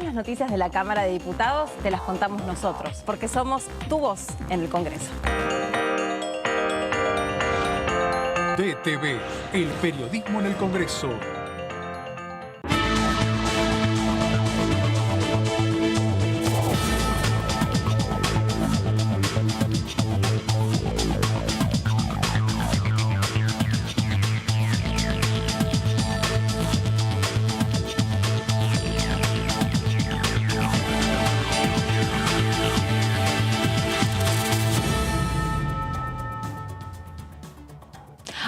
las noticias de la Cámara de Diputados te las contamos nosotros, porque somos tu voz en el Congreso. DTV, el periodismo en el Congreso.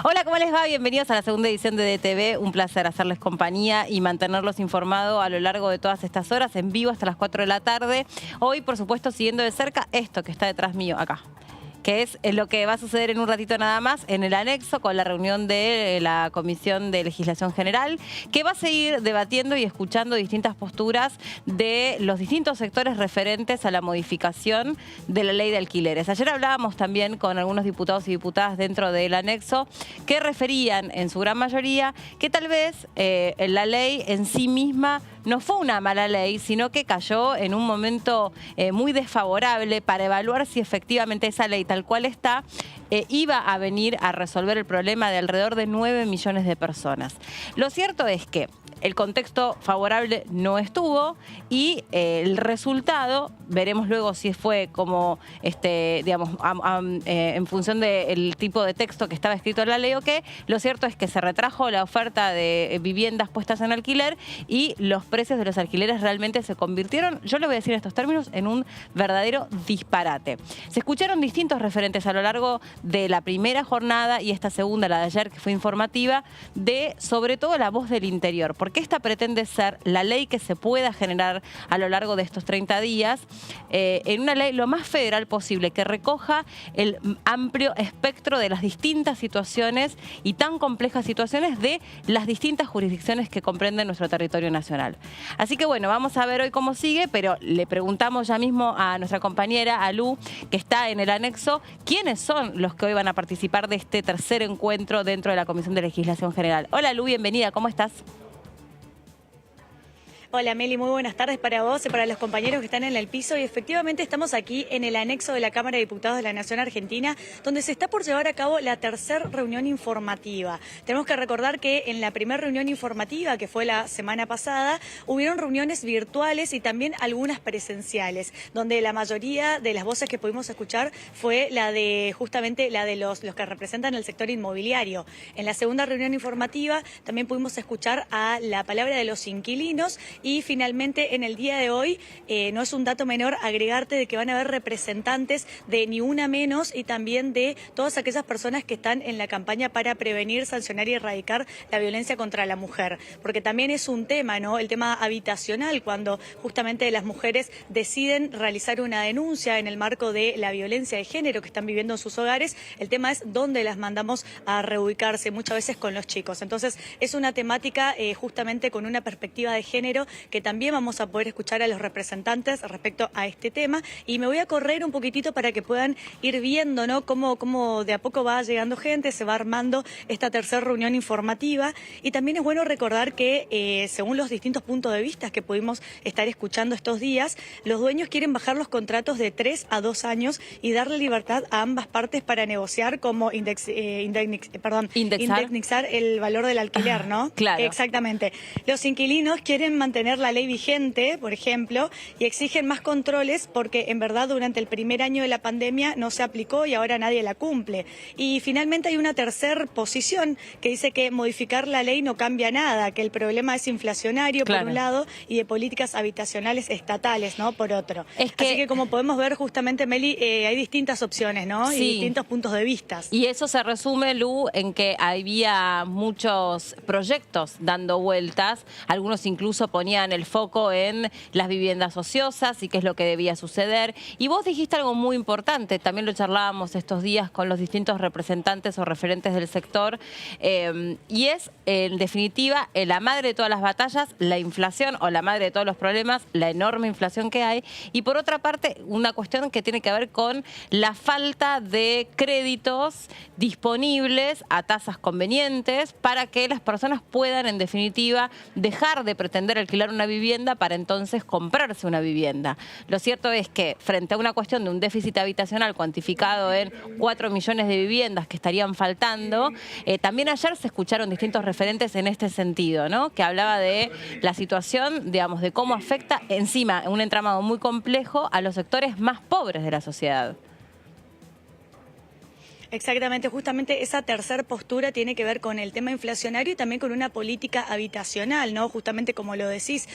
Hola, ¿cómo les va? Bienvenidos a la segunda edición de DTV. Un placer hacerles compañía y mantenerlos informados a lo largo de todas estas horas, en vivo hasta las 4 de la tarde. Hoy, por supuesto, siguiendo de cerca esto que está detrás mío, acá, que es lo que va a suceder en un ratito nada más en el anexo con la reunión de la Comisión de Legislación General, que va a seguir debatiendo y escuchando distintas posturas de los distintos sectores referentes a la modificación de la ley de alquileres. Ayer hablábamos también con algunos diputados y diputadas dentro del anexo que referían en su gran mayoría que tal vez la ley en sí misma no fue una mala ley, sino que cayó en un momento muy desfavorable para evaluar si efectivamente esa ley tal cual está, iba a venir a resolver el problema de alrededor de 9 millones de personas. Lo cierto es que el contexto favorable no estuvo y el resultado, veremos luego si fue como, digamos, en función del tipo de texto que estaba escrito en la ley o qué. Lo cierto es que se retrajo la oferta de viviendas puestas en alquiler y los precios de los alquileres realmente se convirtieron, yo le voy a decir en estos términos, en un verdadero disparate. Se escucharon distintos referentes a lo largo de la primera jornada y esta segunda, la de ayer, que fue informativa, de sobre todo la voz del interior, porque esta pretende ser la ley que se pueda generar a lo largo de estos 30 días, en una ley lo más federal posible, que recoja el amplio espectro de las distintas situaciones y tan complejas situaciones de las distintas jurisdicciones que comprenden nuestro territorio nacional. Así que bueno, vamos a ver hoy cómo sigue, pero le preguntamos ya mismo a nuestra compañera, a Lu, que está en el anexo, quiénes son los que hoy van a participar de este tercer encuentro dentro de la Comisión de Legislación General. Hola Lu, bienvenida, ¿cómo estás? Hola Meli, muy buenas tardes para vos y para los compañeros que están en el piso. Y efectivamente estamos aquí en el anexo de la Cámara de Diputados de la Nación Argentina, donde se está por llevar a cabo la tercera reunión informativa. Tenemos que recordar que en la primera reunión informativa, que fue la semana pasada, hubieron reuniones virtuales y también algunas presenciales, donde la mayoría de las voces que pudimos escuchar fue la de justamente la de los que representan el sector inmobiliario. En la segunda reunión informativa también pudimos escuchar a la palabra de los inquilinos. Y finalmente en el día de hoy, no es un dato menor agregarte de que van a haber representantes de Ni Una Menos y también de todas aquellas personas que están en la campaña para prevenir, sancionar y erradicar la violencia contra la mujer. Porque también es un tema, ¿no? El tema habitacional, cuando justamente las mujeres deciden realizar una denuncia en el marco de la violencia de género que están viviendo en sus hogares. El tema es dónde las mandamos a reubicarse, muchas veces con los chicos. Entonces es una temática justamente con una perspectiva de género que también vamos a poder escuchar a los representantes respecto a este tema. Y me voy a correr un poquitito para que puedan ir viendo, ¿no?, cómo de a poco va llegando gente, se va armando esta tercera reunión informativa. Y también es bueno recordar que según los distintos puntos de vista que pudimos estar escuchando estos días, los dueños quieren bajar los contratos de 3 a 2 años y darle libertad a ambas partes para negociar como indexar el valor del alquiler, ¿no? Claro. Exactamente. Los inquilinos quieren mantener la ley vigente, por ejemplo, y exigen más controles porque en verdad durante el primer año de la pandemia no se aplicó y ahora nadie la cumple. Y finalmente hay una tercera posición que dice que modificar la ley no cambia nada, que el problema es inflacionario, claro, por un lado, y de políticas habitacionales estatales, ¿no?, por otro. Así que como podemos ver justamente, Meli, hay distintas opciones, ¿no? Sí. Y distintos puntos de vista. Y eso se resume, Lu, en que había muchos proyectos dando vueltas, algunos incluso ponían el foco en las viviendas ociosas y qué es lo que debía suceder. Y vos dijiste algo muy importante, también lo charlábamos estos días con los distintos representantes o referentes del sector, y es, en definitiva, la madre de todas las batallas, la inflación, o la madre de todos los problemas, la enorme inflación que hay. Y por otra parte, una cuestión que tiene que ver con la falta de créditos disponibles a tasas convenientes para que las personas puedan, en definitiva, dejar de pretender el alquilar una vivienda para entonces comprarse una vivienda. Lo cierto es que frente a una cuestión de un déficit habitacional cuantificado en 4 millones de viviendas que estarían faltando, también ayer se escucharon distintos referentes en este sentido, ¿no? Que hablaba de la situación, digamos, de cómo afecta encima un entramado muy complejo a los sectores más pobres de la sociedad. Exactamente, justamente esa tercera postura tiene que ver con el tema inflacionario y también con una política habitacional, ¿no? Justamente como lo decís,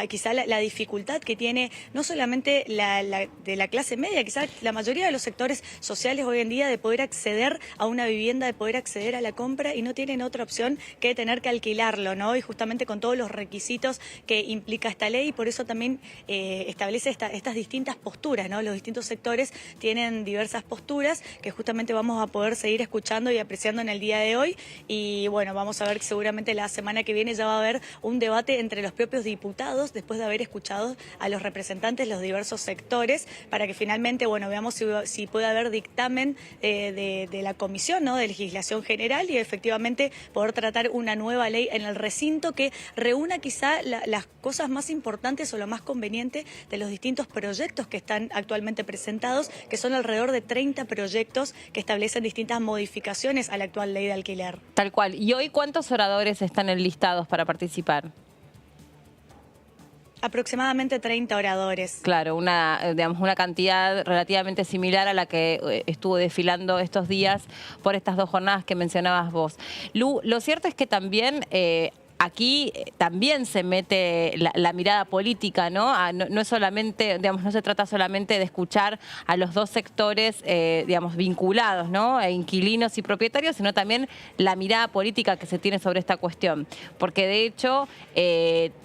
quizá la dificultad que tiene no solamente de la clase media, quizá la mayoría de los sectores sociales hoy en día de poder acceder a una vivienda, de poder acceder a la compra y no tienen otra opción que tener que alquilarlo, ¿no? Y justamente con todos los requisitos que implica esta ley, y por eso también establece estas distintas posturas, ¿no? Los distintos sectores tienen diversas posturas que justamente vamos a poder seguir escuchando y apreciando en el día de hoy. Y bueno, vamos a ver que seguramente la semana que viene ya va a haber un debate entre los propios diputados después de haber escuchado a los representantes de los diversos sectores para que finalmente, bueno, veamos si puede haber dictamen de la Comisión, ¿no?, de Legislación General y efectivamente poder tratar una nueva ley en el recinto que reúna quizá las cosas más importantes o lo más conveniente de los distintos proyectos que están actualmente presentados, que son alrededor de 30 proyectos que establecen distintas modificaciones a la actual ley de alquiler. Tal cual. ¿Y hoy cuántos oradores están enlistados para participar? Aproximadamente 30 oradores. Claro, digamos, una cantidad relativamente similar a la que estuvo desfilando estos días por estas 2 jornadas que mencionabas vos. Lu, lo cierto es que también aquí también se mete la mirada política, ¿no? No es solamente, digamos, no se trata solamente de escuchar a los dos sectores, digamos, vinculados, ¿no? Inquilinos y propietarios, sino también la mirada política que se tiene sobre esta cuestión. Porque de hecho,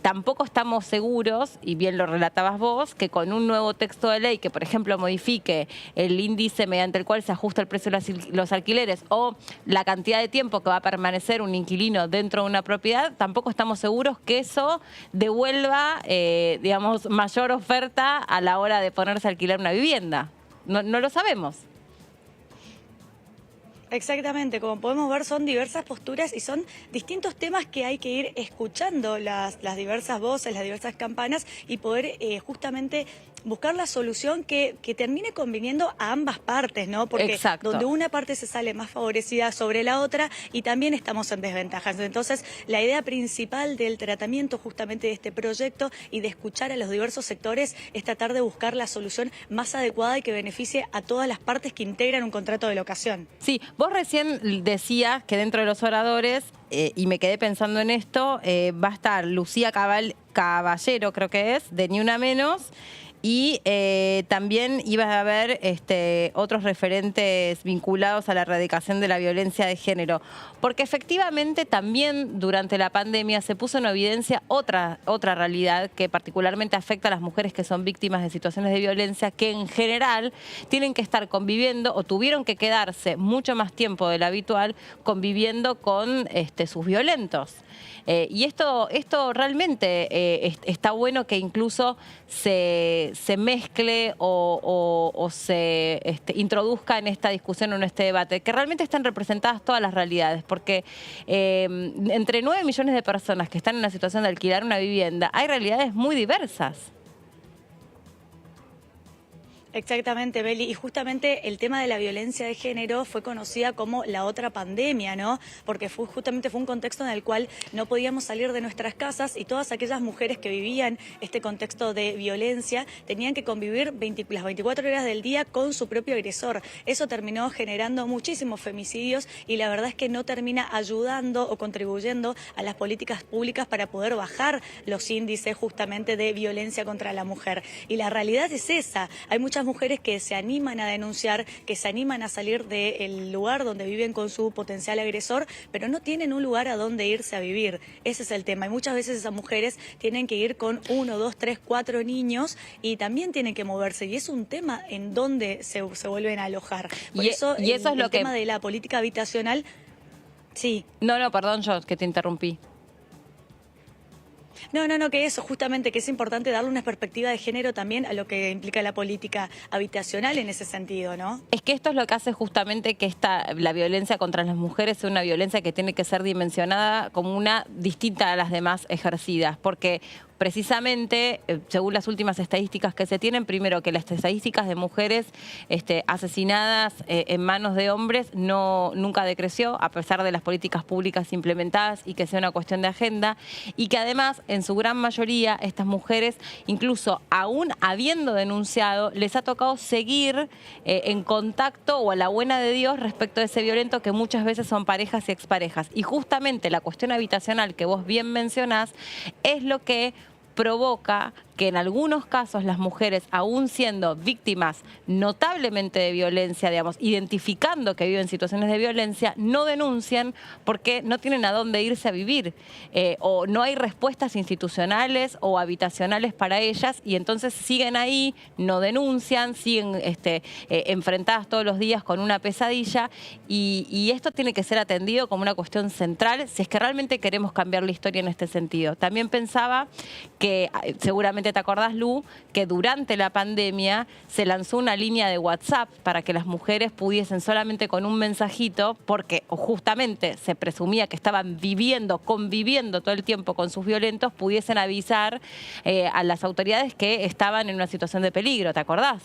tampoco estamos seguros, y bien lo relatabas vos, que con un nuevo texto de ley que, por ejemplo, modifique el índice mediante el cual se ajusta el precio de los alquileres o la cantidad de tiempo que va a permanecer un inquilino dentro de una propiedad, tampoco estamos seguros que eso devuelva, digamos, mayor oferta a la hora de ponerse a alquilar una vivienda. No lo sabemos. Exactamente, como podemos ver son diversas posturas y son distintos temas que hay que ir escuchando las diversas voces, las diversas campanas y poder justamente buscar la solución que termine conviniendo a ambas partes, ¿no? Porque exacto, donde una parte se sale más favorecida sobre la otra y también estamos en desventajas. Entonces, la idea principal del tratamiento justamente de este proyecto y de escuchar a los diversos sectores es tratar de buscar la solución más adecuada y que beneficie a todas las partes que integran un contrato de locación. Sí, vos recién decías que dentro de los oradores, y me quedé pensando en esto, va a estar Lucía Caballero, creo que es, de Ni Una Menos, y también iba a haber otros referentes vinculados a la erradicación de la violencia de género. Porque efectivamente también durante la pandemia se puso en evidencia otra realidad que particularmente afecta a las mujeres que son víctimas de situaciones de violencia, que en general tienen que estar conviviendo o tuvieron que quedarse mucho más tiempo del habitual conviviendo con sus violentos. Y esto realmente está bueno que incluso se mezcle o se introduzca en esta discusión o en este debate, que realmente están representadas todas las realidades, porque entre 9 millones de personas que están en la situación de alquilar una vivienda, hay realidades muy diversas. Exactamente, Beli. Y justamente el tema de la violencia de género fue conocida como la otra pandemia, ¿no? Porque justamente fue un contexto en el cual no podíamos salir de nuestras casas y todas aquellas mujeres que vivían este contexto de violencia tenían que convivir las 24 horas del día con su propio agresor. Eso terminó generando muchísimos femicidios y la verdad es que no termina ayudando o contribuyendo a las políticas públicas para poder bajar los índices justamente de violencia contra la mujer. Y la realidad es esa. Hay muchas mujeres que se animan a denunciar, que se animan a salir del lugar donde viven con su potencial agresor, pero no tienen un lugar a donde irse a vivir. Ese es el tema. Y muchas veces esas mujeres tienen que ir con 1, 2, 3, 4 niños y también tienen que moverse. Y es un tema en donde se vuelven a alojar. Por eso es lo el tema de la política habitacional. Sí. No, perdón, yo que te interrumpí. No, que eso, justamente, que es importante darle una perspectiva de género también a lo que implica la política habitacional en ese sentido, ¿no? Es que esto es lo que hace justamente que la violencia contra las mujeres sea una violencia que tiene que ser dimensionada como una distinta a las demás ejercidas, porque precisamente, según las últimas estadísticas que se tienen, primero que las estadísticas de mujeres asesinadas en manos de hombres nunca decreció, a pesar de las políticas públicas implementadas y que sea una cuestión de agenda, y que además, en su gran mayoría, estas mujeres, incluso aún habiendo denunciado, les ha tocado seguir en contacto o a la buena de Dios respecto de ese violento, que muchas veces son parejas y exparejas. Y justamente la cuestión habitacional que vos bien mencionás es lo que provoca que en algunos casos las mujeres, aún siendo víctimas notablemente de violencia, digamos, identificando que viven situaciones de violencia, no denuncian porque no tienen a dónde irse a vivir o no hay respuestas institucionales o habitacionales para ellas, y entonces siguen ahí, no denuncian, siguen enfrentadas todos los días con una pesadilla, y esto tiene que ser atendido como una cuestión central si es que realmente queremos cambiar la historia en este sentido. También pensaba que seguramente te acordás, Lu, que durante la pandemia se lanzó una línea de WhatsApp para que las mujeres pudiesen solamente con un mensajito, porque justamente se presumía que estaban conviviendo todo el tiempo con sus violentos, pudiesen avisar a las autoridades que estaban en una situación de peligro. ¿Te acordás?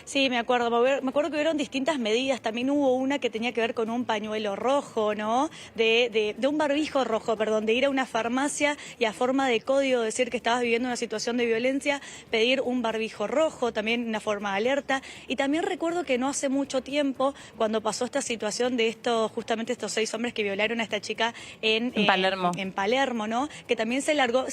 Sí, me acuerdo que hubieron distintas medidas. También hubo una que tenía que ver con un pañuelo rojo, ¿no? De un barbijo rojo, perdón, de ir a una farmacia y a forma de código decir que estabas viviendo una situación de violencia, pedir un barbijo rojo, también una forma de alerta. Y también recuerdo que no hace mucho tiempo, cuando pasó esta situación de justamente estos 6 hombres que violaron a esta chica en Palermo. En Palermo, ¿no? Que también se largó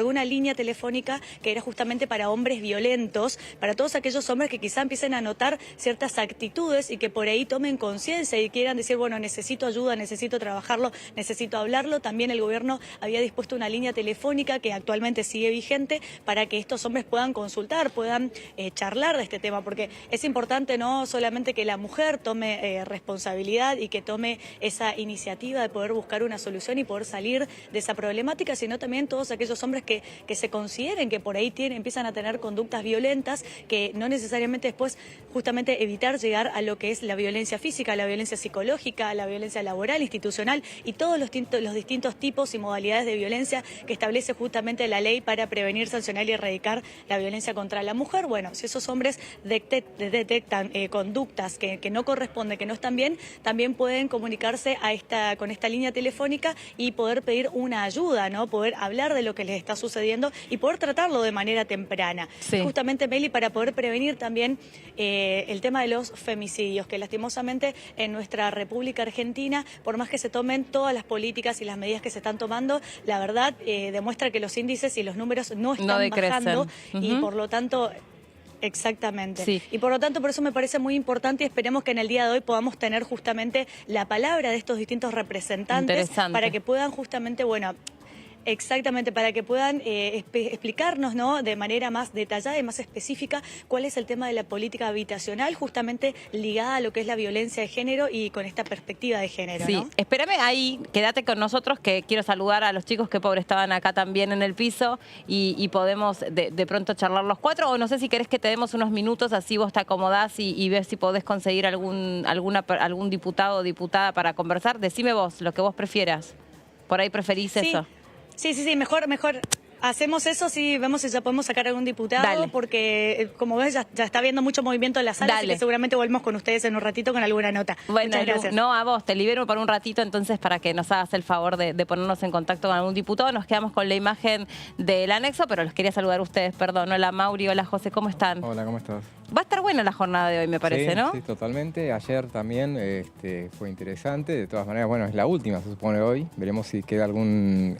una línea telefónica que era justamente para hombres violentos, para todos aquellos hombres que quizá empiecen a notar ciertas actitudes y que por ahí tomen conciencia y quieran decir, bueno, necesito ayuda, necesito trabajarlo, necesito hablarlo. También el gobierno había dispuesto una línea telefónica que actualmente sigue vigente para que estos hombres puedan consultar, puedan charlar de este tema, porque es importante no solamente que la mujer tome responsabilidad y que tome esa iniciativa de poder buscar una solución y poder salir de esa problemática, sino también todos aquellos hombres que se consideren que por ahí empiezan a tener conductas violentas, que no necesariamente después justamente evitar llegar a lo que es la violencia física, la violencia psicológica, la violencia laboral, institucional y todos los distintos tipos y modalidades de violencia que establece justamente la ley para prevenir, sancionar y erradicar la violencia contra la mujer. Bueno, si esos hombres detectan conductas que no corresponden, que no están bien, también pueden comunicarse con esta línea telefónica y poder pedir una ayuda, ¿no? Poder hablar de lo que les está sucediendo y poder tratarlo de manera temprana. Sí. Justamente, Meli, para poder prevenir también el tema de los femicidios, que lastimosamente en nuestra República Argentina, por más que se tomen todas las políticas y las medidas que se están tomando, la verdad demuestra que los índices y los números no están bajando y por lo tanto... Exactamente. Sí. Y por lo tanto, por eso me parece muy importante y esperemos que en el día de hoy podamos tener justamente la palabra de estos distintos representantes para que puedan justamente, bueno... Exactamente, para que puedan explicarnos, ¿no?, de manera más detallada y más específica cuál es el tema de la política habitacional justamente ligada a lo que es la violencia de género y con esta perspectiva de género, sí, ¿no? Espérame ahí, quédate con nosotros, que quiero saludar a los chicos que pobre estaban acá también en el piso y podemos de pronto charlar los 4, o no sé si querés que te demos unos minutos, así vos te acomodás y ves si podés conseguir algún diputado o diputada para conversar. Decime vos, lo que vos prefieras. Por ahí preferís eso. Sí, mejor. Hacemos eso, sí, vemos si ya podemos sacar algún diputado. Dale. Porque, como ves, ya está habiendo mucho movimiento en la sala, así que seguramente volvemos con ustedes en un ratito con alguna nota. Bueno, muchas gracias. No, a vos, te libero por un ratito, entonces, para que nos hagas el favor de ponernos en contacto con algún diputado. Nos quedamos con la imagen del anexo, pero los quería saludar a ustedes, perdón. Hola, Mauri, hola, José, ¿cómo están? Hola, ¿cómo estás? Va a estar buena la jornada de hoy, me parece, ¿no? Sí, totalmente. Ayer también fue interesante. De todas maneras, bueno, es la última, se supone, hoy. Veremos si queda algún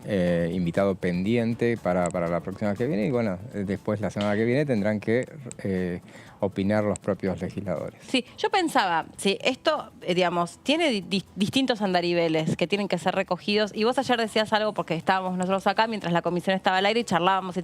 invitado pendiente para la próxima que viene. Y bueno, después, la semana que viene, tendrán que opinar los propios legisladores. Sí, yo pensaba, sí, esto, digamos, tiene distintos andariveles que tienen que ser recogidos. Y vos ayer decías algo, porque estábamos nosotros acá mientras la comisión estaba al aire y charlábamos.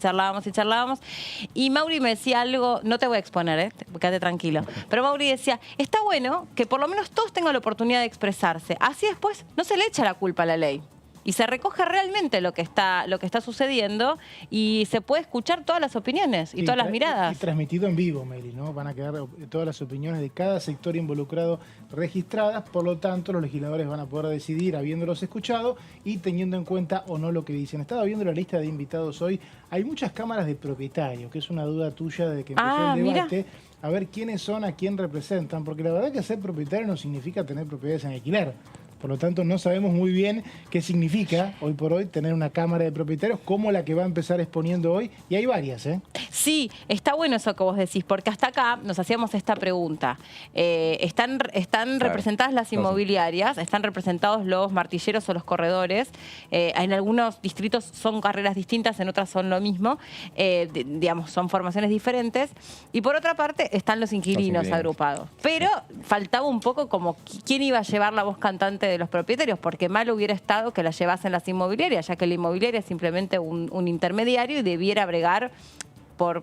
Y Mauri me decía algo, no te voy a exponer, quédate tranquilo. Pero Mauri decía, está bueno que por lo menos todos tengan la oportunidad de expresarse. Así después no se le echa la culpa a la ley. y se recoge realmente lo que está sucediendo y se puede escuchar todas las opiniones y todas las miradas. Y transmitido en vivo, Meli, ¿no? Van a quedar todas las opiniones de cada sector involucrado registradas, por lo tanto los legisladores van a poder decidir habiéndolos escuchado y teniendo en cuenta o no lo que dicen. Estaba viendo la lista de invitados hoy, hay muchas cámaras de propietarios, que es una duda tuya de que empezó el debate. Mira. A ver quiénes son, a quién representan, porque la verdad que ser propietario no significa tener propiedades en alquiler. Por lo tanto, no sabemos muy bien qué significa hoy por hoy tener una cámara de propietarios como la que va a empezar exponiendo hoy. Y hay varias, ¿eh? Sí, está bueno eso que vos decís, porque hasta acá nos hacíamos esta pregunta. ¿Están representadas las inmobiliarias? ¿Están representados los martilleros o los corredores? En algunos distritos son carreras distintas, en otras son lo mismo. Digamos, son formaciones diferentes. Y por otra parte, están los inquilinos agrupados. Pero faltaba un poco como quién iba a llevar la voz cantante de los propietarios, porque mal hubiera estado que la llevasen las inmobiliarias, ya que la inmobiliaria es simplemente un intermediario y debiera bregar por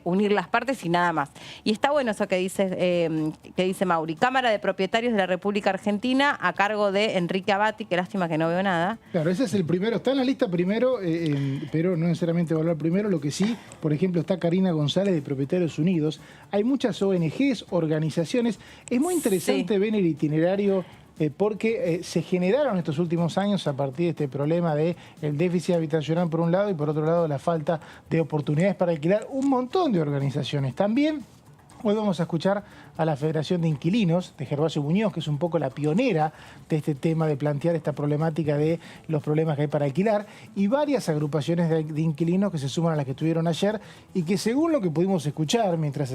unir las partes y nada más. Y está bueno eso que dice Mauri. Cámara de Propietarios de la República Argentina a cargo de Enrique Abati, qué lástima que no veo nada. Claro, ese es el primero, está en la lista primero, pero no necesariamente va a hablar primero. Lo que sí, por ejemplo, está Karina González de Propietarios Unidos. Hay muchas ONGs, organizaciones. Es muy interesante ver el itinerario porque se generaron estos últimos años a partir de este problema del déficit habitacional por un lado y por otro lado la falta de oportunidades para alquilar, un montón de organizaciones. También hoy vamos a escuchar a la Federación de Inquilinos de Gervasio Muñoz, que es un poco la pionera de este tema de plantear esta problemática de los problemas que hay para alquilar, y varias agrupaciones de inquilinos que se suman a las que estuvieron ayer y que según lo que pudimos escuchar mientras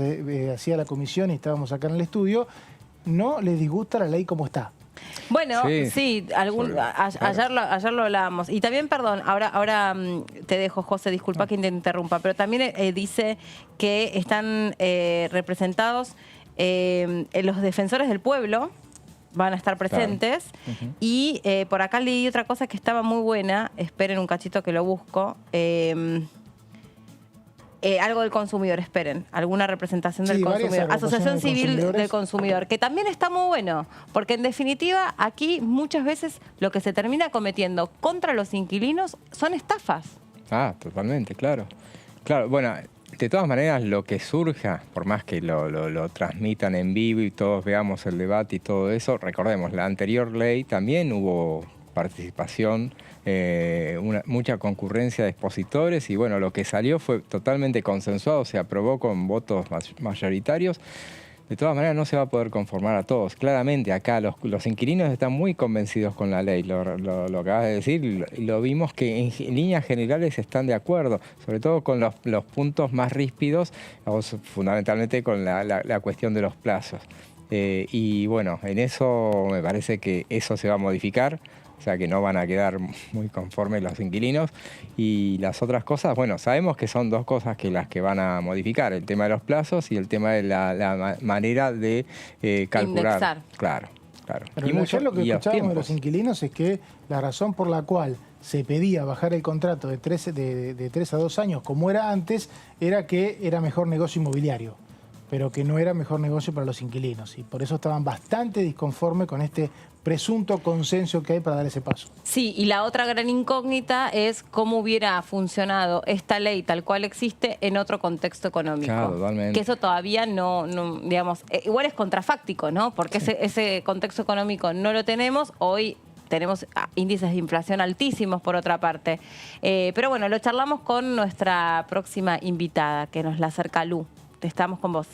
hacía la comisión y estábamos acá en el estudio, no les disgusta la ley como está. Bueno, sí, ayer lo hablábamos. Y también, perdón, ahora te dejo, José, disculpa que te interrumpa, pero también dice que están representados los defensores del pueblo, van a estar presentes. Claro. Y por acá leí otra cosa que estaba muy buena, esperen un cachito que lo busco. Algo del consumidor, esperen, alguna representación del consumidor, Asociación Civil del Consumidor, que también está muy bueno, porque en definitiva aquí muchas veces lo que se termina cometiendo contra los inquilinos son estafas. Ah, totalmente, claro. Claro, bueno, de todas maneras lo que surja, por más que lo transmitan en vivo y todos veamos el debate y todo eso, recordemos, la anterior ley también hubo participación, mucha concurrencia de expositores y bueno, lo que salió fue totalmente consensuado, se aprobó con votos mayoritarios. De todas maneras no se va a poder conformar a todos. Claramente acá los inquilinos están muy convencidos con la ley, lo acabas de decir, y lo vimos que en líneas generales están de acuerdo, sobre todo con los puntos más ríspidos, fundamentalmente con la cuestión de los plazos. Y bueno, en eso me parece que eso se va a modificar. O sea que no van a quedar muy conformes los inquilinos. Y las otras cosas, bueno, sabemos que son dos cosas que las que van a modificar. El tema de los plazos y el tema de la manera de calcular. Indexar. Claro. Pero y mucho, lo que escuchábamos de los inquilinos es que la razón por la cual se pedía bajar el contrato de 3 a 2 años, como era antes, era que era mejor negocio inmobiliario, pero que no era mejor negocio para los inquilinos. Y por eso estaban bastante disconformes con este presunto consenso que hay para dar ese paso. Sí, y la otra gran incógnita es cómo hubiera funcionado esta ley tal cual existe en otro contexto económico. Claro, totalmente. Que eso todavía no digamos, igual es contrafáctico, ¿no? Porque ese contexto económico no lo tenemos. Hoy tenemos índices de inflación altísimos, por otra parte. Pero bueno, lo charlamos con nuestra próxima invitada, que nos la acerca Lu. Estamos con vos.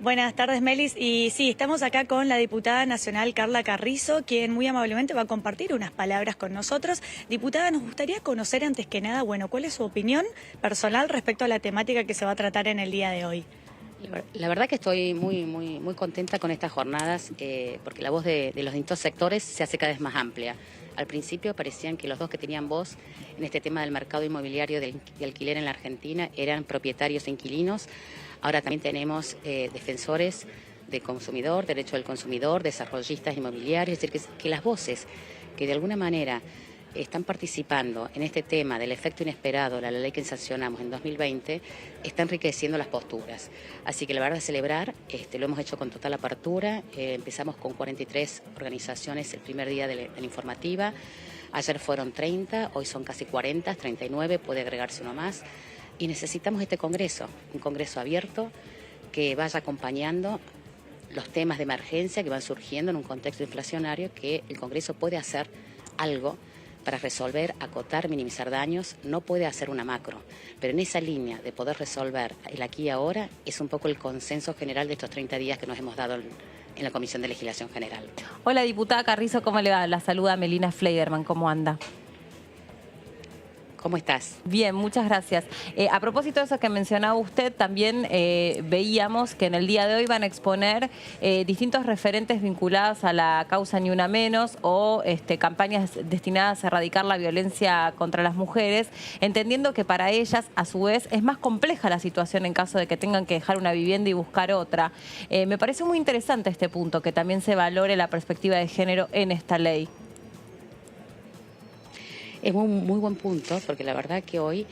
Buenas tardes, Melis. Y sí, estamos acá con la diputada nacional Carla Carrizo, quien muy amablemente va a compartir unas palabras con nosotros. Diputada, nos gustaría conocer antes que nada, bueno, ¿cuál es su opinión personal respecto a la temática que se va a tratar en el día de hoy? La verdad que estoy muy contenta con estas jornadas, porque la voz de los distintos sectores se hace cada vez más amplia. Al principio parecían que los dos que tenían voz en este tema del mercado inmobiliario de alquiler en la Argentina eran propietarios e inquilinos. Ahora también tenemos defensores del consumidor, derecho del consumidor, desarrollistas inmobiliarios, es decir, que las voces que de alguna manera están participando en este tema del efecto inesperado, la ley que sancionamos en 2020, está enriqueciendo las posturas. Así que la verdad es celebrar, lo hemos hecho con total apertura, empezamos con 43 organizaciones el primer día de la informativa, ayer fueron 30, hoy son casi 40, 39, puede agregarse uno más, y necesitamos este congreso, un congreso abierto que vaya acompañando los temas de emergencia que van surgiendo en un contexto inflacionario, que el Congreso puede hacer algo para resolver, acotar, minimizar daños, no puede hacer una macro, pero en esa línea de poder resolver el aquí y ahora es un poco el consenso general de estos 30 días que nos hemos dado en la Comisión de Legislación General. Hola, diputada Carrizo, ¿cómo le va? La saluda Melina Fleiderman, ¿cómo anda? ¿Cómo estás? Bien, muchas gracias. A propósito de eso que mencionaba usted, también veíamos que en el día de hoy van a exponer distintos referentes vinculados a la causa Ni Una Menos o campañas destinadas a erradicar la violencia contra las mujeres, entendiendo que para ellas, a su vez, es más compleja la situación en caso de que tengan que dejar una vivienda y buscar otra. Me parece muy interesante este punto, que también se valore la perspectiva de género en esta ley. Es un muy buen punto, porque la verdad que hoy,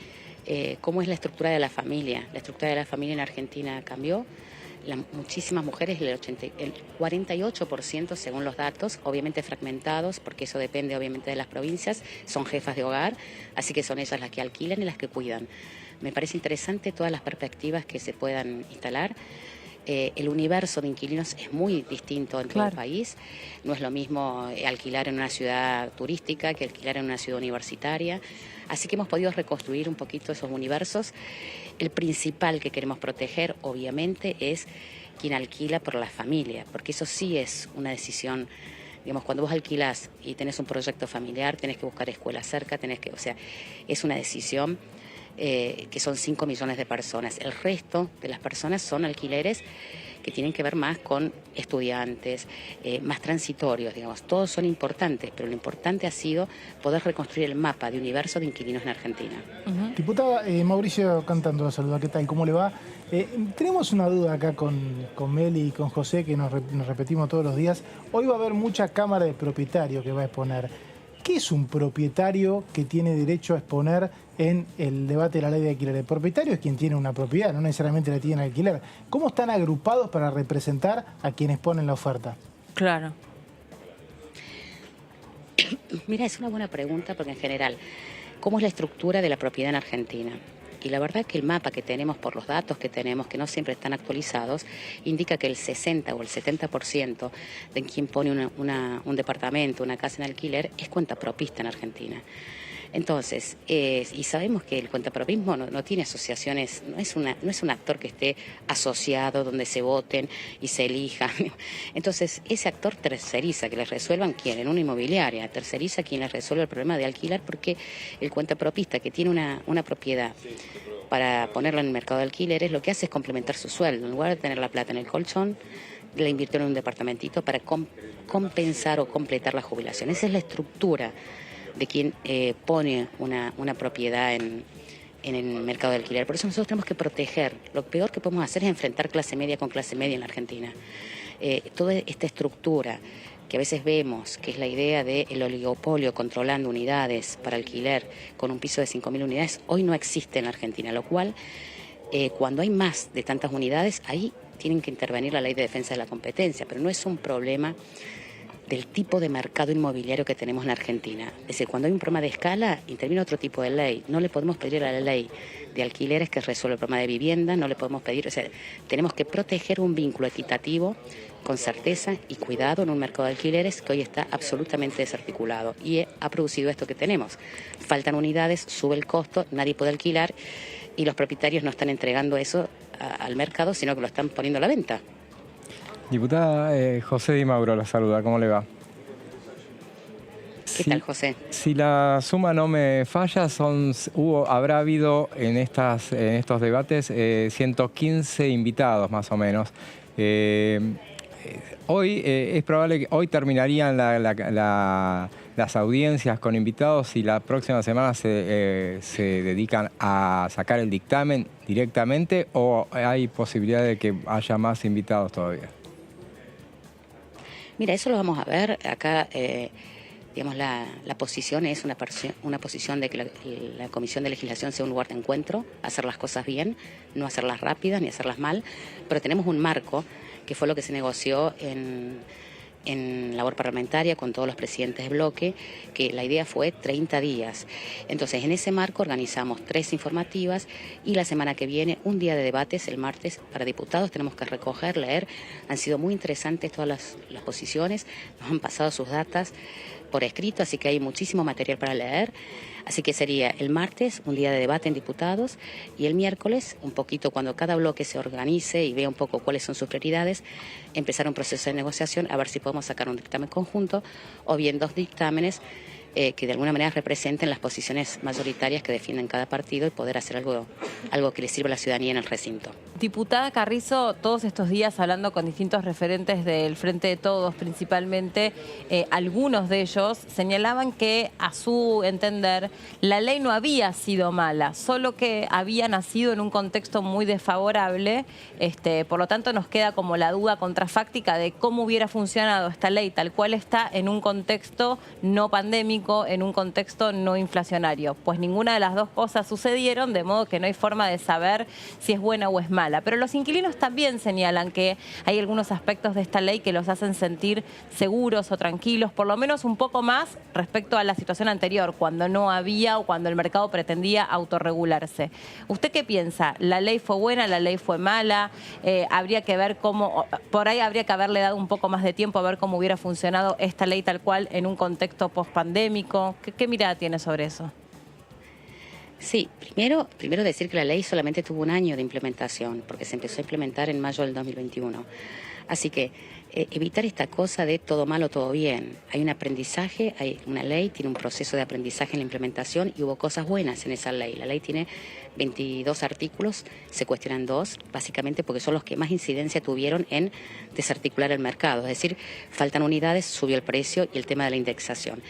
¿cómo es la estructura de la familia? La estructura de la familia en Argentina cambió. Muchísimas mujeres, el 48% según los datos, obviamente fragmentados, porque eso depende obviamente de las provincias, son jefas de hogar, así que son ellas las que alquilan y las que cuidan. Me parece interesante todas las perspectivas que se puedan instalar. El universo de inquilinos es muy distinto en todo el país. No es lo mismo alquilar en una ciudad turística que alquilar en una ciudad universitaria. Así que hemos podido reconstruir un poquito esos universos. El principal que queremos proteger, obviamente, es quien alquila por la familia, porque eso sí es una decisión. Digamos, cuando vos alquilás y tenés un proyecto familiar, tenés que buscar escuela cerca, o sea, es una decisión que son 5 millones de personas. El resto de las personas son alquileres que tienen que ver más con estudiantes, más transitorios, digamos. Todos son importantes, pero lo importante ha sido poder reconstruir el mapa de universo de inquilinos en Argentina. Diputada, Mauricio Cantando, saluda, ¿qué tal? ¿Cómo le va? Tenemos una duda acá con Meli y con José, que nos repetimos todos los días. Hoy va a haber mucha cámara de propietarios que va a exponer. ¿Qué es un propietario que tiene derecho a exponer en el debate de la ley de alquiler? El propietario es quien tiene una propiedad, no necesariamente la tiene en alquiler. ¿Cómo están agrupados para representar a quienes ponen la oferta? Claro. Mira, es una buena pregunta porque en general, ¿cómo es la estructura de la propiedad en Argentina? Y la verdad que el mapa que tenemos por los datos que tenemos, que no siempre están actualizados, indica que el 60 o el 70% de quien pone un departamento, una casa en alquiler, es cuentapropista en Argentina. Entonces, y sabemos que el cuentapropismo no tiene asociaciones, no es un actor que esté asociado donde se voten y se elijan. Entonces, ese actor terceriza, que les resuelvan quién, en una inmobiliaria, terceriza quien les resuelve el problema de alquilar, porque el cuentapropista que tiene una propiedad para ponerla en el mercado de alquileres, lo que hace es complementar su sueldo. En lugar de tener la plata en el colchón, la invirtió en un departamentito para compensar o completar la jubilación. Esa es la estructura de quien pone una propiedad en el mercado de alquiler. Por eso nosotros tenemos que proteger. Lo peor que podemos hacer es enfrentar clase media con clase media en la Argentina. Toda esta estructura que a veces vemos, que es la idea del oligopolio controlando unidades para alquiler con un piso de 5.000 unidades, hoy no existe en la Argentina, lo cual, cuando hay más de tantas unidades, ahí tienen que intervenir la Ley de Defensa de la Competencia, pero no es un problema del tipo de mercado inmobiliario que tenemos en la Argentina. Es decir, cuando hay un problema de escala, interviene otro tipo de ley. No le podemos pedir a la ley de alquileres que resuelva el problema de vivienda, no le podemos pedir, o sea, tenemos que proteger un vínculo equitativo con certeza y cuidado en un mercado de alquileres que hoy está absolutamente desarticulado y ha producido esto que tenemos. Faltan unidades, sube el costo, nadie puede alquilar y los propietarios no están entregando eso al mercado, sino que lo están poniendo a la venta. Diputada, José Di Mauro la saluda, ¿cómo le va? ¿Qué tal, José? Si la suma no me falla, habrá habido en estos debates 115 invitados más o menos. Hoy es probable que hoy terminarían las audiencias con invitados y la próxima semana se dedican a sacar el dictamen directamente, o hay posibilidad de que haya más invitados todavía. Mira, eso lo vamos a ver acá. Digamos, la posición es una posición de que la Comisión de Legislación sea un lugar de encuentro, hacer las cosas bien, no hacerlas rápidas ni hacerlas mal, pero tenemos un marco que fue lo que se negoció en labor parlamentaria con todos los presidentes de bloque, que la idea fue 30 días. Entonces, en ese marco organizamos 3 informativas y la semana que viene un día de debates, el martes, para diputados. Tenemos que recoger, leer. Han sido muy interesantes todas las posiciones, nos han pasado sus datas por escrito, así que hay muchísimo material para leer. Así que sería el martes un día de debate en diputados y el miércoles, un poquito cuando cada bloque se organice y vea un poco cuáles son sus prioridades, empezar un proceso de negociación a ver si podemos sacar un dictamen conjunto o bien 2 dictámenes que de alguna manera representen las posiciones mayoritarias que defienden cada partido y poder hacer algo que le sirva a la ciudadanía en el recinto. Diputada Carrizo, todos estos días hablando con distintos referentes del Frente de Todos principalmente, algunos de ellos señalaban que a su entender la ley no había sido mala, solo que había nacido en un contexto muy desfavorable, por lo tanto nos queda como la duda contrafáctica de cómo hubiera funcionado esta ley tal cual está en un contexto no pandémico, en un contexto no inflacionario. Pues ninguna de las dos cosas sucedieron, de modo que no hay forma de saber si es buena o es mala. Pero los inquilinos también señalan que hay algunos aspectos de esta ley que los hacen sentir seguros o tranquilos, por lo menos un poco más respecto a la situación anterior, cuando no había o cuando el mercado pretendía autorregularse. ¿Usted qué piensa? ¿La ley fue buena? ¿La ley fue mala? Habría que ver cómo, por ahí habría que haberle dado un poco más de tiempo a ver cómo hubiera funcionado esta ley tal cual en un contexto post-pandémico. ¿Qué mirada tiene sobre eso? Sí, primero decir que la ley solamente tuvo un año de implementación, porque se empezó a implementar en mayo del 2021. Así que evitar esta cosa de todo mal o todo bien. Hay un aprendizaje, hay una ley, tiene un proceso de aprendizaje en la implementación y hubo cosas buenas en esa ley. La ley tiene 22 artículos, se cuestionan 2, básicamente porque son los que más incidencia tuvieron en desarticular el mercado. Es decir, faltan unidades, subió el precio y el tema de la indexación.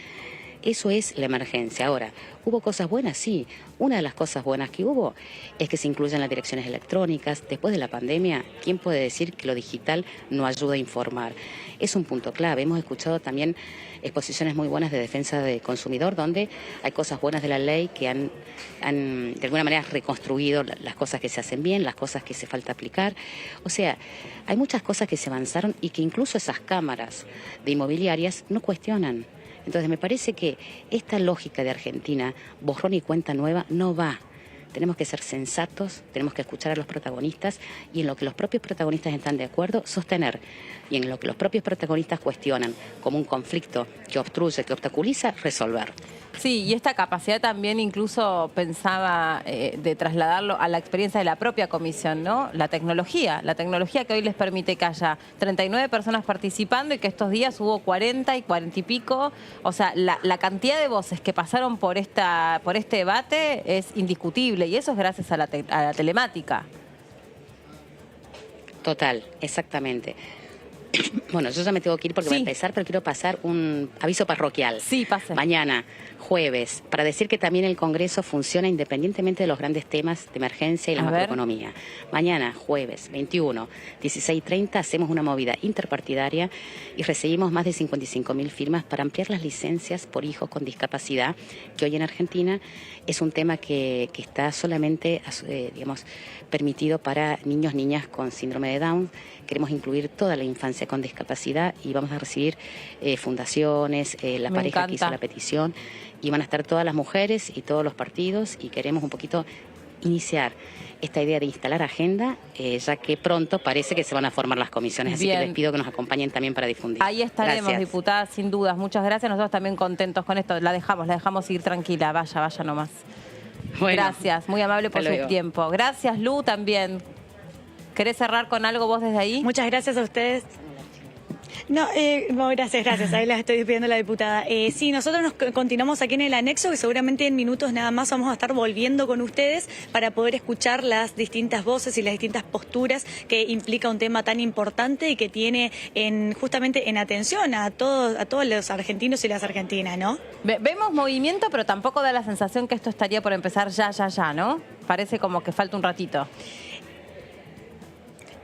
Eso es la emergencia. Ahora, ¿hubo cosas buenas? Sí. Una de las cosas buenas que hubo es que se incluyen las direcciones electrónicas. Después de la pandemia, ¿quién puede decir que lo digital no ayuda a informar? Es un punto clave. Hemos escuchado también exposiciones muy buenas de defensa del consumidor, donde hay cosas buenas de la ley que han de alguna manera reconstruido las cosas que se hacen bien, las cosas que se falta aplicar. O sea, hay muchas cosas que se avanzaron y que incluso esas cámaras de inmobiliarias no cuestionan. Entonces me parece que esta lógica de Argentina, borrón y cuenta nueva, no va. Tenemos que ser sensatos, tenemos que escuchar a los protagonistas y en lo que los propios protagonistas están de acuerdo, sostener. Y en lo que los propios protagonistas cuestionan como un conflicto que obstruye, que obstaculiza, resolver. Sí, y esta capacidad también incluso pensaba de trasladarlo a la experiencia de la propia comisión, ¿no? La tecnología que hoy les permite que haya 39 personas participando y que estos días hubo 40 y 40 y pico. O sea, la cantidad de voces que pasaron por este debate es indiscutible y eso es gracias a la telemática. Total, exactamente. Bueno, yo ya me tengo que ir porque voy a empezar, pero quiero pasar un aviso parroquial. Sí, pase. Mañana, jueves, para decir que también el Congreso funciona independientemente de los grandes temas de emergencia y la macroeconomía. Mañana, jueves, 21, 16:30, hacemos una movida interpartidaria y recibimos más de 55.000 firmas para ampliar las licencias por hijos con discapacidad, que hoy en Argentina es un tema que está solamente, digamos, permitido para niños, niñas con síndrome de Down. Queremos incluir toda la infancia con discapacidad y vamos a recibir fundaciones, la pareja que hizo la petición y van a estar todas las mujeres y todos los partidos y queremos un poquito iniciar esta idea de instalar agenda, ya que pronto parece que se van a formar las comisiones, así que les pido que nos acompañen también para difundir. Ahí estaremos, diputada, sin dudas. Muchas gracias, nosotros también contentos con esto. La dejamos ir tranquila, vaya nomás. Bueno, gracias, muy amable por su tiempo. Gracias, Lu, también. ¿Querés cerrar con algo vos desde ahí? Muchas gracias a ustedes. No, gracias. Ahí la estoy pidiendo a la diputada. Sí, nosotros nos continuamos aquí en el anexo, que seguramente en minutos nada más vamos a estar volviendo con ustedes para poder escuchar las distintas voces y las distintas posturas que implica un tema tan importante y que tiene justamente en atención a todos los argentinos y las argentinas, ¿no? Vemos movimiento, pero tampoco da la sensación que esto estaría por empezar ya, ¿no? Parece como que falta un ratito.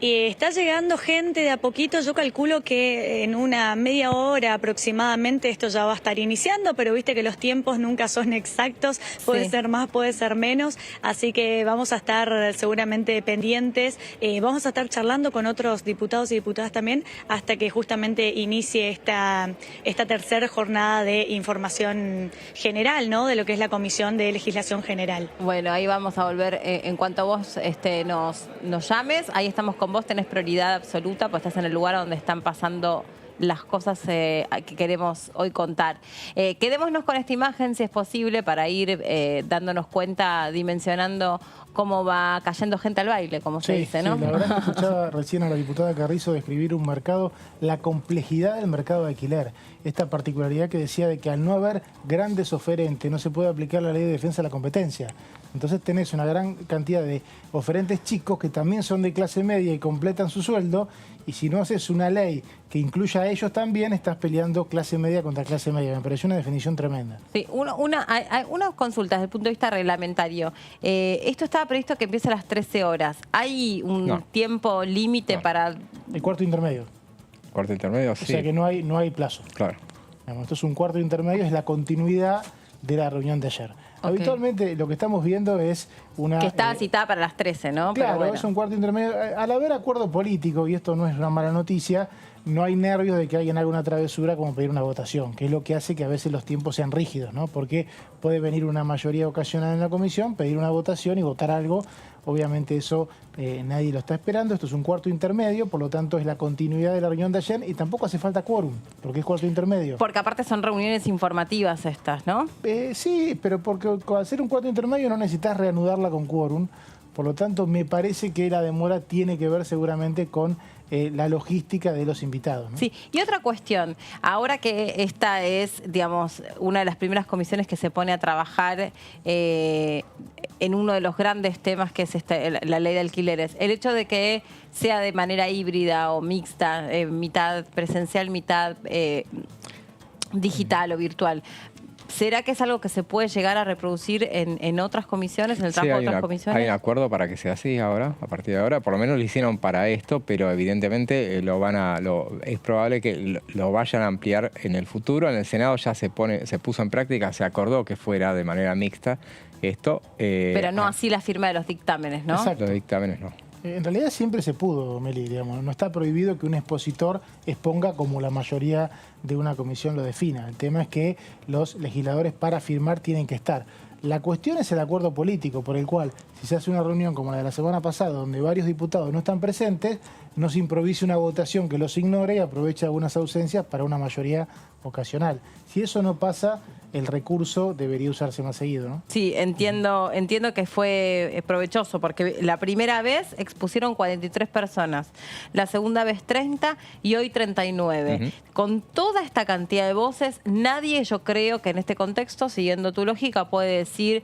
Está llegando gente de a poquito, yo calculo que en una media hora aproximadamente esto ya va a estar iniciando, pero viste que los tiempos nunca son exactos, puede ser más, puede ser menos, así que vamos a estar seguramente pendientes, vamos a estar charlando con otros diputados y diputadas también hasta que justamente inicie esta tercera jornada de información general, ¿no? De lo que es la Comisión de Legislación General. Bueno, ahí vamos a volver en cuanto vos nos llames, ahí estamos con vos, tenés prioridad absoluta, pues estás en el lugar donde están pasando las cosas que queremos hoy contar. Quedémonos con esta imagen, si es posible, para ir dándonos cuenta, dimensionando cómo va cayendo gente al baile, como se dice, ¿no? Sí, la verdad es que escuchaba recién a la diputada Carrizo describir un mercado, la complejidad del mercado de alquiler, esta particularidad que decía de que al no haber grandes oferentes no se puede aplicar la ley de defensa de la competencia. Entonces tenés una gran cantidad de oferentes chicos que también son de clase media y completan su sueldo, y si no haces una ley que incluya a ellos también, estás peleando clase media contra clase media. Me pareció una definición tremenda. Sí, hay unas consultas desde el punto de vista reglamentario. Esto estaba previsto que empiece a las 13 horas. ¿Hay un tiempo límite para...? El cuarto intermedio. ¿Cuarto intermedio? Sí. O sea que no hay plazo. Claro. Esto es un cuarto intermedio, es la continuidad de la reunión de ayer. Habitualmente lo que estamos viendo es una... Que estaba citada para las 13, ¿no? Claro, pero bueno, es un cuarto intermedio. Al haber acuerdo político, y esto no es una mala noticia, no hay nervios de que alguien haga una travesura como pedir una votación, que es lo que hace que a veces los tiempos sean rígidos, ¿no? Porque puede venir una mayoría ocasional en la comisión, pedir una votación y votar algo. Obviamente eso nadie lo está esperando. Esto es un cuarto intermedio, por lo tanto es la continuidad de la reunión de ayer y tampoco hace falta quórum, porque es cuarto intermedio. porque aparte son reuniones informativas estas, ¿no? Sí, pero porque al ser un cuarto intermedio no necesitas reanudarla con quórum. Por lo tanto, me parece que la demora tiene que ver seguramente con la logística de los invitados, ¿no? Sí, y otra cuestión, ahora que esta es, digamos, una de las primeras comisiones que se pone a trabajar en uno de los grandes temas que es la ley de alquileres, el hecho de que sea de manera híbrida o mixta, mitad presencial, mitad digital o virtual, ¿será que es algo que se puede llegar a reproducir en otras comisiones, en el trabajo de otras comisiones? Hay un acuerdo para que sea así ahora, a partir de ahora. Por lo menos lo hicieron para esto, pero evidentemente es probable que lo vayan a ampliar en el futuro. En el Senado ya se puso en práctica, se acordó que fuera de manera mixta esto. Pero no así la firma de los dictámenes, ¿no? Exacto. Los dictámenes no. En realidad siempre se pudo, Meli, digamos. No está prohibido que un expositor exponga como la mayoría de una comisión lo defina. El tema es que los legisladores para firmar tienen que estar. La cuestión es el acuerdo político por el cual, si se hace una reunión como la de la semana pasada, donde varios diputados no están presentes, no se improvise una votación que los ignore y aproveche algunas ausencias para una mayoría ocasional. Si eso no pasa, el recurso debería usarse más seguido, ¿no? Sí, entiendo que fue provechoso, porque la primera vez expusieron 43 personas, la segunda vez 30 y hoy 39. Con toda esta cantidad de voces, nadie, yo creo que en este contexto, siguiendo tu lógica, puede decir,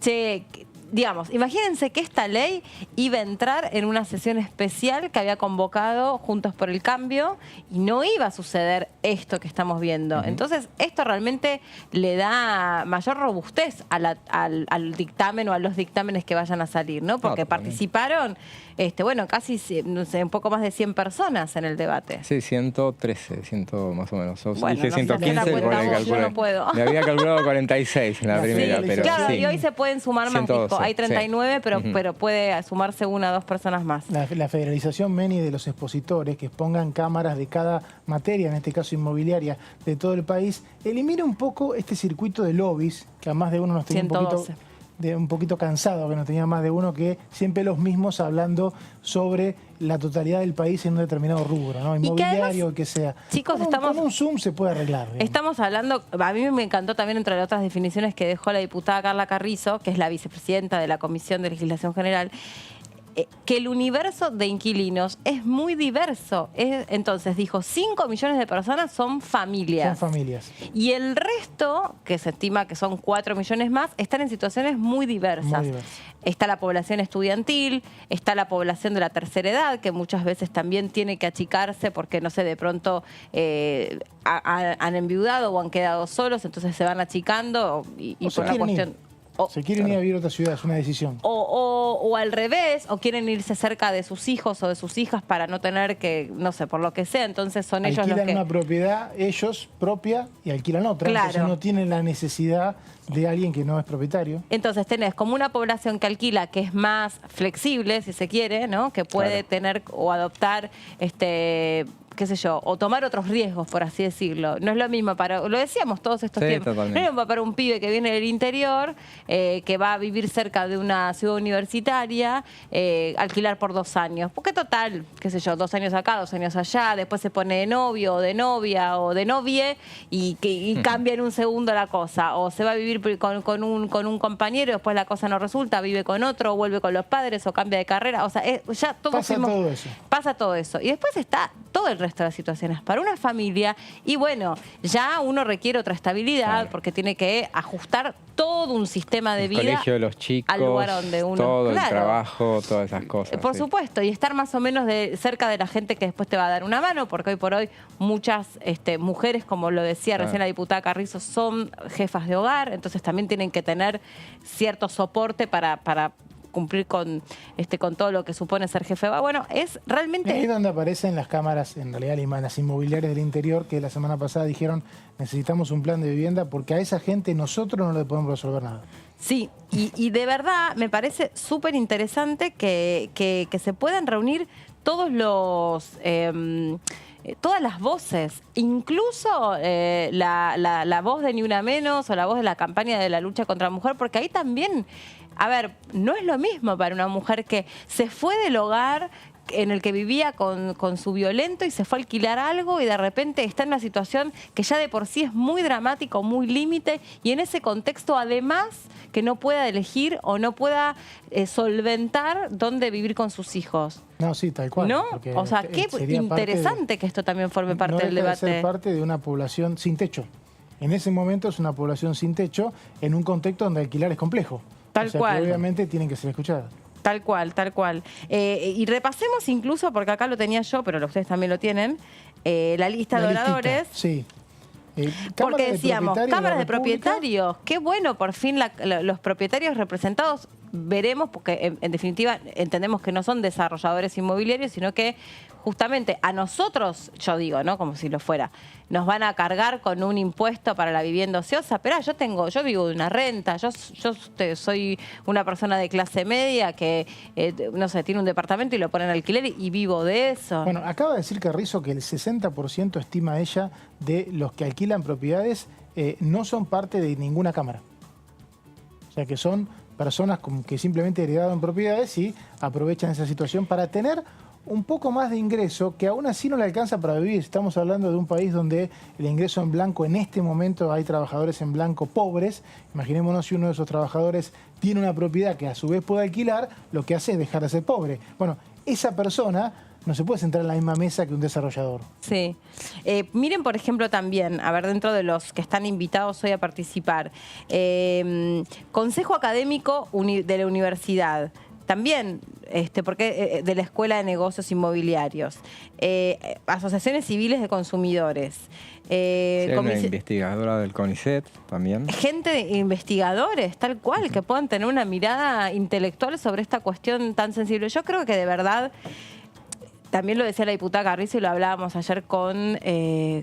che, digamos, imagínense que esta ley iba a entrar en una sesión especial que había convocado Juntos por el Cambio y no iba a suceder esto que estamos viendo. Entonces, esto realmente le da mayor robustez al dictamen o a los dictámenes que vayan a salir, ¿no? Porque participaron, bueno, casi, no sé, un poco más de 100 personas en el debate. Sí, 113, más o menos. Bueno, dije no 115 porque yo no puedo. me había calculado 46 en la primera, pero claro, sí. y hoy se pueden sumar más, Nico. Hay 39, pero puede sumarse una o dos personas más. La federalización, Meni, de los expositores que expongan cámaras de cada materia, en este caso inmobiliaria, de todo el país, elimina un poco este circuito de lobbies, que a más de uno nos tenía un poquito cansado, que nos tenía más de uno, que siempre los mismos hablando sobre la totalidad del país en un determinado rubro, ¿no? Inmobiliario, o que sea. Chicos, con un Zoom se puede arreglar. Digamos. Estamos hablando, a mí me encantó también, entre las otras definiciones que dejó la diputada Carla Carrizo, que es la vicepresidenta de la Comisión de Legislación General, que el universo de inquilinos es muy diverso. Entonces dijo, 5 millones de personas son familias. Son familias. Y el resto, que se estima que son 4 millones más, están en situaciones muy diversas. Muy diversas. Está la población estudiantil, está la población de la tercera edad, que muchas veces también tiene que achicarse porque, no sé, de pronto han enviudado o han quedado solos, entonces se van achicando y por la cuestión... Se quieren ir a vivir a otra ciudad, es una decisión. O al revés, o quieren irse cerca de sus hijos o de sus hijas para no tener que, no sé, por lo que sea, entonces son ellos los que... Alquilan una propiedad ellos propia y alquilan otra, Claro. entonces no tienen la necesidad de alguien que no es propietario. Entonces tenés como una población que alquila, que es más flexible, si se quiere, ¿no? Que puede tener o adoptar, qué sé yo, o tomar otros riesgos, por así decirlo. No es lo mismo para, lo decíamos todos estos tiempos, totalmente. no es lo mismo para un pibe que viene del interior, que va a vivir cerca de una ciudad universitaria, alquilar por 2 años. Porque total, qué sé yo, 2 años acá, 2 años allá, después se pone de novio o de novia o de novie y cambia en un segundo la cosa. O se va a vivir con un compañero, después la cosa no resulta, vive con otro, vuelve con los padres o cambia de carrera. O sea, ya todos Pasa todo eso. Pasa todo eso. Y después está todo el resto de las situaciones para una familia. Y bueno, ya uno requiere otra estabilidad porque tiene que ajustar todo un sistema de vida. El colegio de los chicos, al lugar donde uno... todo el trabajo, todas esas cosas. Por supuesto, y estar más o menos cerca de la gente que después te va a dar una mano, porque hoy por hoy muchas mujeres, como lo decía recién la diputada Carrizo, son jefas de hogar, entonces también tienen que tener cierto soporte para cumplir con todo lo que supone ser jefe de hogar. Bueno, es realmente... Ahí es donde aparecen las cámaras, en realidad las inmobiliarias del interior, que la semana pasada dijeron necesitamos un plan de vivienda porque a esa gente nosotros no le podemos resolver nada. Sí, y de verdad me parece súper interesante que se puedan reunir todos todas las voces, incluso la voz de Ni Una Menos o la voz de la campaña de la lucha contra la mujer, porque ahí también, a ver, no es lo mismo para una mujer que se fue del hogar en el que vivía con su violento y se fue a alquilar algo y de repente está en una situación que ya de por sí es muy dramático, muy límite, y en ese contexto además que no pueda elegir o no pueda solventar dónde vivir con sus hijos. No, sí, tal cual. ¿No? O sea, qué interesante que esto también forme parte del debate. No ser parte de una población sin techo. En ese momento es una población sin techo en un contexto donde alquilar es complejo. Tal cual. Que obviamente tienen que ser escuchadas. Tal cual, tal cual. Y repasemos incluso, porque acá lo tenía yo, pero ustedes también lo tienen, la lista de oradores. Sí. Porque decíamos, cámaras de propietarios, qué bueno, por fin los propietarios representados, veremos, porque en definitiva entendemos que no son desarrolladores inmobiliarios, sino que justamente a nosotros, yo digo, ¿no? Como si lo fuera, nos van a cargar con un impuesto para la vivienda ociosa, pero yo vivo de una renta, yo soy una persona de clase media que, no sé, tiene un departamento y lo pone en alquiler y vivo de eso. Bueno, acaba de decir Carrizo que el 60% estima ella de los que alquilan propiedades no son parte de ninguna cámara. O sea, que son personas que simplemente heredaron propiedades y aprovechan esa situación para tener un poco más de ingreso, que aún así no le alcanza para vivir. Estamos hablando de un país donde el ingreso en blanco, en este momento hay trabajadores en blanco pobres. Imaginémonos si uno de esos trabajadores tiene una propiedad que a su vez puede alquilar, lo que hace es dejar de ser pobre. Bueno, esa persona no se puede sentar en la misma mesa que un desarrollador. Sí. Miren, por ejemplo, también, a ver, dentro de los que están invitados hoy a participar, Consejo Académico de la Universidad. También, porque de la Escuela de Negocios Inmobiliarios, asociaciones civiles de consumidores. Una investigadora del CONICET también. Gente de investigadores, tal cual, que puedan tener una mirada intelectual sobre esta cuestión tan sensible. Yo creo que de verdad, también lo decía la diputada Carrizo y lo hablábamos ayer con... se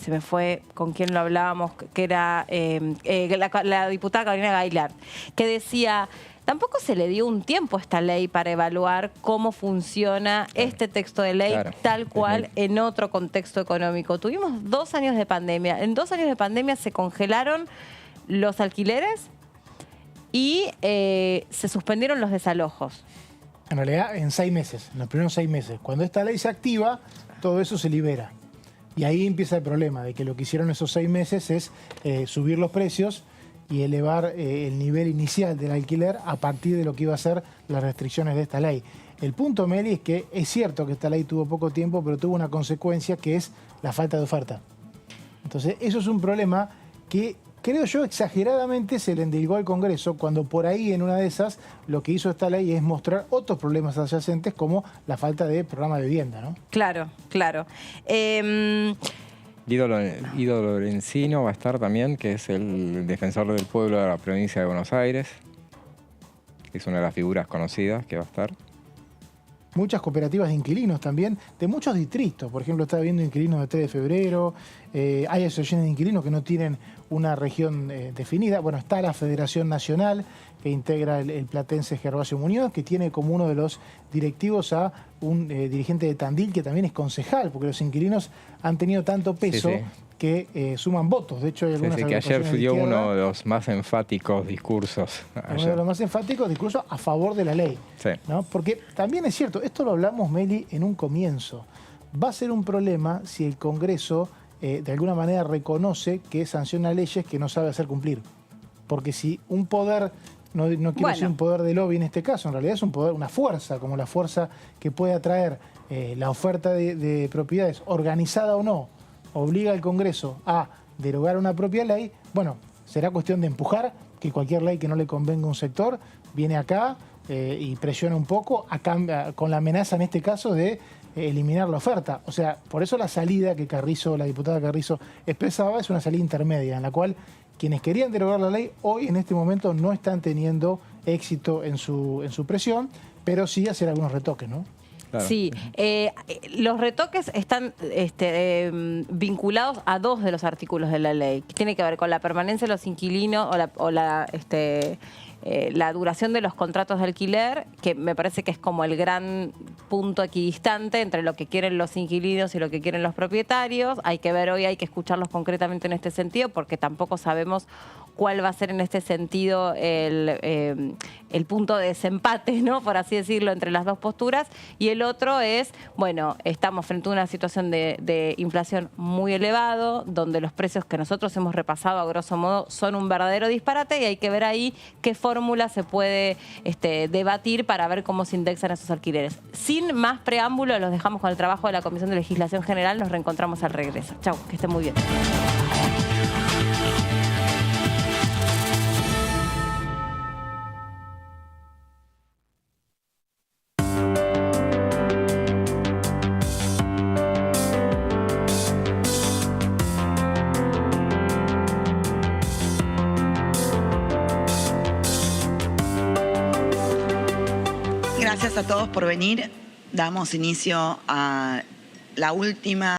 me fue con quién lo hablábamos, que era la diputada Carolina Gaillard, que decía... Tampoco se le dio un tiempo a esta ley para evaluar cómo funciona este texto de ley tal cual en otro contexto económico. Tuvimos 2 años de pandemia. En 2 años de pandemia se congelaron los alquileres y se suspendieron los desalojos. En realidad, en 6 meses, en los primeros 6 meses. Cuando esta ley se activa, todo eso se libera. Y ahí empieza el problema de que lo que hicieron esos 6 meses es subir los precios y elevar el nivel inicial del alquiler a partir de lo que iba a ser las restricciones de esta ley. El punto, Meli, es que es cierto que esta ley tuvo poco tiempo, pero tuvo una consecuencia que es la falta de oferta. Entonces, eso es un problema que, creo yo, exageradamente se le endilgó al Congreso, cuando por ahí, en una de esas, lo que hizo esta ley es mostrar otros problemas adyacentes, como la falta de programa de vivienda, ¿no? Claro, claro. Guido Lorenzino va a estar también, que es el defensor del pueblo de la provincia de Buenos Aires. Es una de las figuras conocidas que va a estar. Muchas cooperativas de inquilinos también, de muchos distritos. Por ejemplo, estaba viendo inquilinos de 3 de febrero, hay asociaciones de inquilinos que no tienen una región definida. Bueno, está la Federación Nacional, que integra el platense Gervasio Muñoz, que tiene como uno de los directivos a un dirigente de Tandil, que también es concejal, porque los inquilinos han tenido tanto peso que suman votos. De hecho, hay algunas que ayer agrupaciones de dio izquierda, uno de los más enfáticos discursos. uno de los más enfáticos discursos a favor de la ley. Sí. ¿No? Porque también es cierto, esto lo hablamos, Meli, en un comienzo. Va a ser un problema si el Congreso de alguna manera reconoce que sanciona leyes que no sabe hacer cumplir. Porque si un poder, no quiero decir un poder de lobby en este caso, en realidad es un poder, una fuerza, como la fuerza que puede atraer la oferta de propiedades, organizada o no, obliga al Congreso a derogar una propia ley, bueno, será cuestión de empujar que cualquier ley que no le convenga a un sector viene acá y presiona un poco con la amenaza en este caso de eliminar la oferta. O sea, por eso la salida que la diputada Carrizo expresaba es una salida intermedia en la cual quienes querían derogar la ley hoy en este momento no están teniendo éxito en su presión, pero sí hacer algunos retoques, ¿no? Claro. Sí, los retoques están vinculados a 2 de los artículos de la ley, que tiene que ver con la permanencia de los inquilinos o la duración de los contratos de alquiler, que me parece que es como el gran punto equidistante entre lo que quieren los inquilinos y lo que quieren los propietarios. Hay que ver hoy, hay que escucharlos concretamente en este sentido, porque tampoco sabemos cuál va a ser en este sentido el punto de desempate, ¿no?, por así decirlo, entre las 2 posturas. Y el otro es, bueno, estamos frente a una situación de inflación muy elevado, donde los precios que nosotros hemos repasado a grosso modo son un verdadero disparate, y hay que ver ahí qué fórmula se puede debatir para ver cómo se indexan esos alquileres. Sin más preámbulo, los dejamos con el trabajo de la Comisión de Legislación General. Nos reencontramos al regreso. Chau, que estén muy bien. Gracias a todos por venir. Damos inicio a la última